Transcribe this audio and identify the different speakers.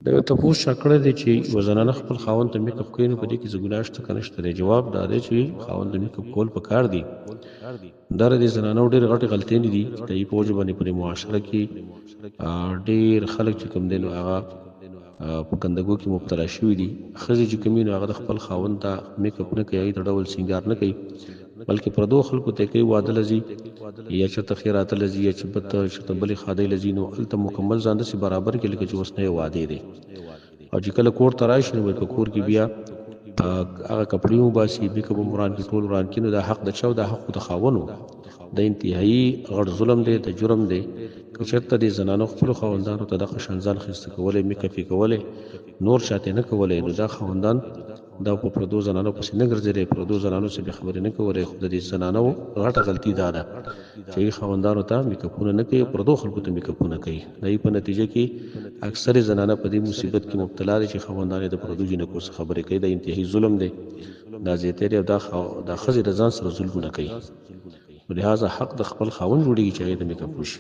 Speaker 1: دا یو تپوس چا کړی دی چې یوه زنانه خپل خاوند ته میک اپ کوي، نو په دې کې څه ګناه شته که نشته دی؟ جواب دا دی چې خاوند ته میک اپ کول پکار دي. دا د دې زنانو ډېرې غټې غلطۍ دي چې د هغې په وجه باندې په دې معاشره کې ډېر خلک چې کوم دی نو هغه په ګندګو کې مبتلا شوي دي. ښځې چې کوم وي نو هغه د خپل خاوند ته میک اپ نه کوي، هغې ته ډول سینګار نه کوي، بلکې پردو خلکو ته کوي واده له ځي یا چېرته خیراته له ځي یا چې چېرته بلې ښادۍ له ځي، نو هلته مکمل ځان داسې برابر کړي لکه چې اوس نه یې واده دی. او چې کله کور ته راشي نو په کور کې بیا هغه کپړې وباسي، میک اپ هم وران کړي، ټول وران کړي. نو دا حق د چا و؟ دا حق خو د خاوند و. د انتهایي غټ ظلم دی، د جرم دی. که چېرته دې زنانو خپلو خاوندانو ته دغه شان ځان ښایسته کولی، میک اپ یې کولی، نور چاته نه کولی، نو دا خاوندان دا په پردو زنانو پسې نه ګرځېدی، پردو زنانو څخه بې خبرې نه کولی. خو د دې زنانو غټه غلطي دا ده چې هغې خاوندانو ته میک اپونه نه کوي، پردو خلکو ته میک اپونه کوي. د هغې په نتیجه کې اکثرې زنانه په دې مصیبت کې مبتلا دي چې خاوندان یې د پردو جینکو څخه خبرې کوي. دا انتهایي ظلم دی، دا زیاتۍ دی، او دا ښځې د ځان سره ظلمونه کوي. نو لهذا حق د خپل خاوند جوړېږي چې هغې ته میک اپ وشي.